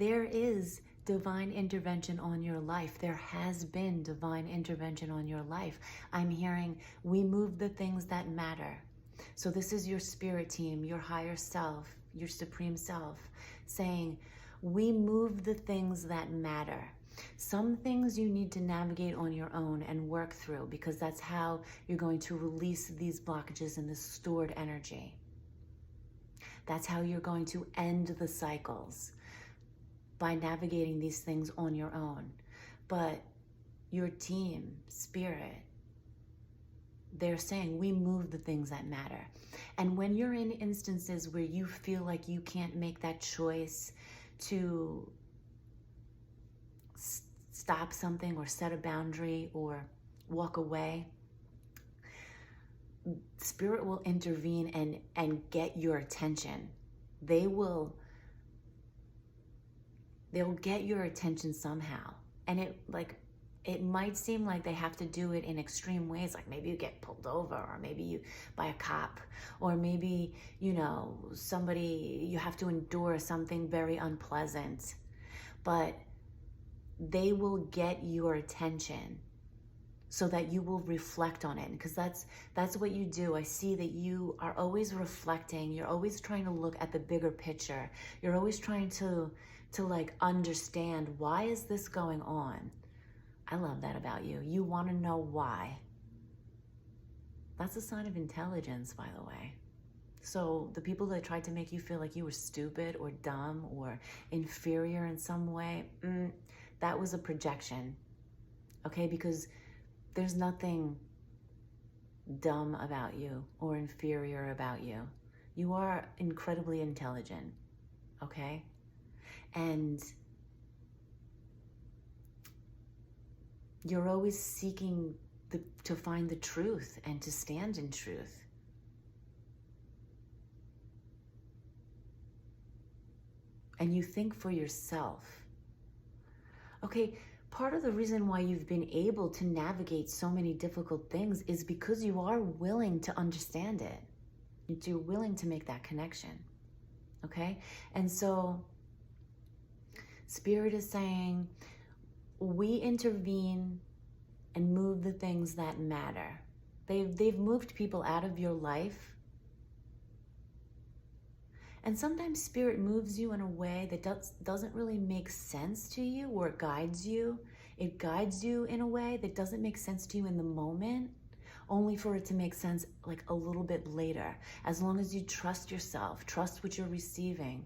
there is divine intervention on your life. There has been divine intervention on your life. I'm hearing we move the things that matter. So this is your spirit team, your higher self, your supreme self, saying, we move the things that matter. Some things you need to navigate on your own and work through, because that's how you're going to release these blockages and this stored energy. That's how you're going to end the cycles, by navigating these things on your own. But your team, spirit, they're saying we move the things that matter. And when you're in instances where you feel like you can't make that choice to stop something or set a boundary or walk away, Spirit will intervene and get your attention. They'll get your attention somehow. And it might seem like they have to do it in extreme ways, like maybe you get pulled over, or maybe you by a cop, or maybe, you have to endure something very unpleasant. But they will get your attention so that you will reflect on it, because that's what you do. I see that you are always reflecting. You're always trying to look at the bigger picture. You're always trying to understand, why is this going on? I love that about you. You want to know why. That's a sign of intelligence, by the way. So the people that tried to make you feel like you were stupid or dumb or inferior in some way, that was a projection, okay? Because there's nothing dumb about you or inferior about you. You are incredibly intelligent, okay? And you're always seeking to find the truth and to stand in truth. And you think for yourself. Okay, part of the reason why you've been able to navigate so many difficult things is because you are willing to understand it. You're willing to make that connection, okay? And so Spirit is saying, we intervene and move the things that matter. They've moved people out of your life. And sometimes Spirit moves you in a way that doesn't really make sense to you, or it guides you. It guides you in a way that doesn't make sense to you in the moment, only for it to make sense like a little bit later. As long as you trust yourself, trust what you're receiving,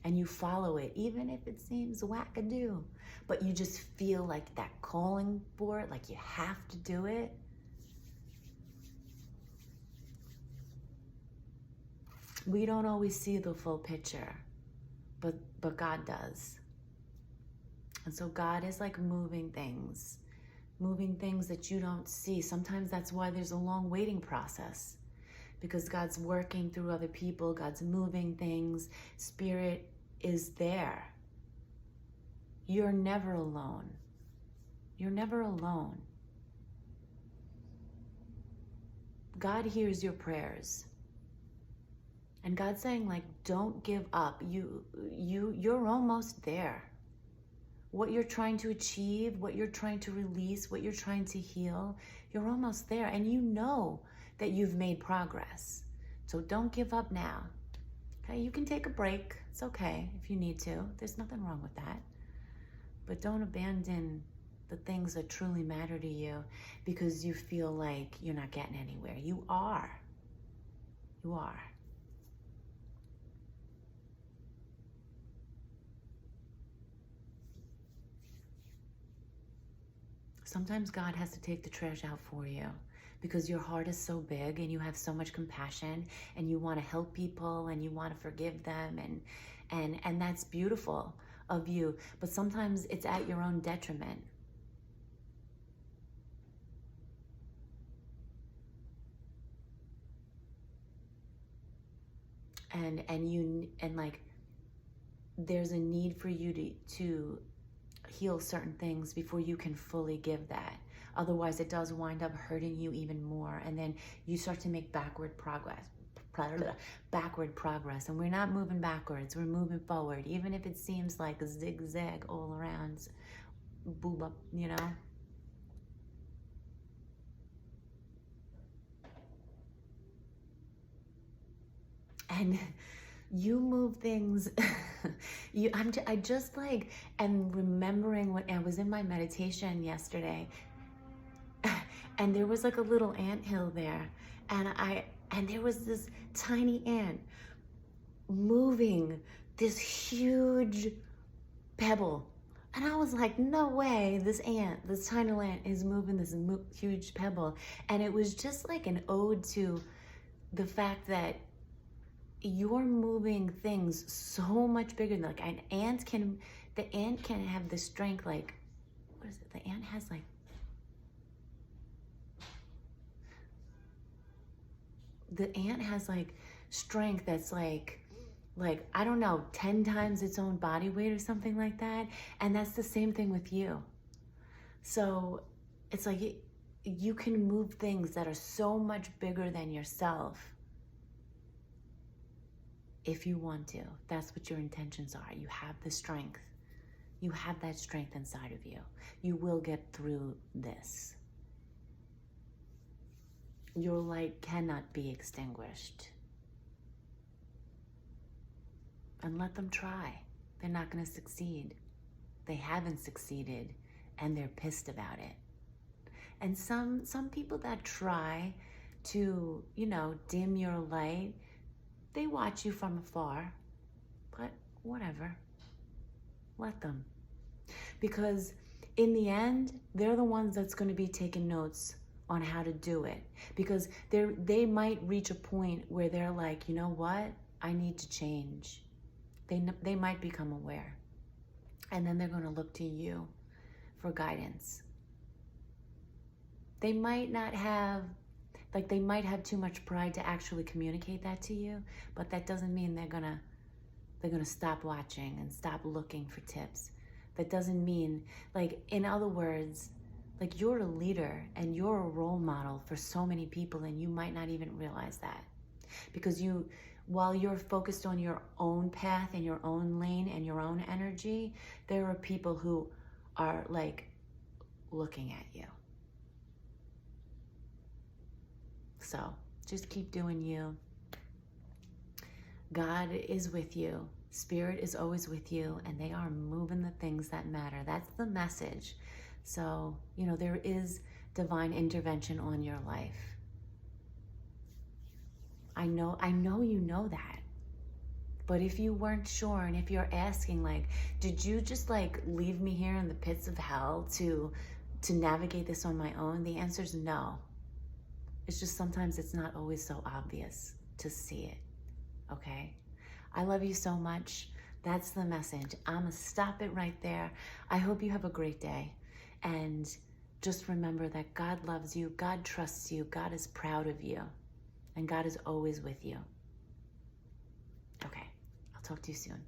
and you follow it, even if it seems wackadoo, but you just feel like that calling for it, like you have to do it. We don't always see the full picture, but God does. And so God is like moving things that you don't see. Sometimes that's why there's a long waiting process, because God's working through other people, God's moving things, Spirit is there. You're never alone. You're never alone. God hears your prayers. And God's saying, like, don't give up. You're almost there. What you're trying to achieve, what you're trying to release, what you're trying to heal, you're almost there. And you know that you've made progress. So don't give up now. Okay, you can take a break. It's okay if you need to. There's nothing wrong with that. But don't abandon the things that truly matter to you because you feel like you're not getting anywhere. You are. You are. Sometimes God has to take the trash out for you because your heart is so big and you have so much compassion and you want to help people and you want to forgive them and that's beautiful of you, but sometimes it's at your own detriment. And like there's a need for you to heal certain things before you can fully give that. Otherwise, it does wind up hurting you even more. And then you start to make backward progress. backward progress. And we're not moving backwards, we're moving forward, even if it seems like a zigzag all around, boob up, you know? And you move things. I just like, and remembering when I was in my meditation yesterday, and there was like a little anthill there, and there was this tiny ant moving this huge pebble. And I was like, no way, this tiny ant is moving this huge pebble. And it was just like an ode to the fact that you're moving things so much bigger than, like, the ant can have the strength, like, what is it? The ant has like, strength that's like, I don't know, 10 times its own body weight or something like that. And that's the same thing with you. So it's like you can move things that are so much bigger than yourself if you want to. That's what your intentions are. You have the strength. You have that strength inside of you. You will get through this. Your light cannot be extinguished. And let them try. They're not going to succeed. They haven't succeeded, and they're pissed about it. And some people that try to, dim your light, they watch you from afar, but whatever. Let them. Because in the end, they're the ones that's going to be taking notes on how to do it. Because they might reach a point where they're like, you know what? I need to change. They might become aware. And then they're going to look to you for guidance. They might not have, they might have too much pride to actually communicate that to you, but that doesn't mean they're gonna stop watching and stop looking for tips. That doesn't mean, in other words, you're a leader and you're a role model for so many people, and you might not even realize that. Because while you're focused on your own path and your own lane and your own energy, there are people who are looking at you. So just keep doing you. God is with you. Spirit is always with you, and they are moving the things that matter. That's the message. So, there is divine intervention on your life. I know you know that. But if you weren't sure, and if you're asking, did you just leave me here in the pits of hell to navigate this on my own? The answer is no. It's just sometimes it's not always so obvious to see it, okay? I love you so much. That's the message. I'm gonna stop it right there. I hope you have a great day. And just remember that God loves you, God trusts you, God is proud of you, and God is always with you. Okay, I'll talk to you soon.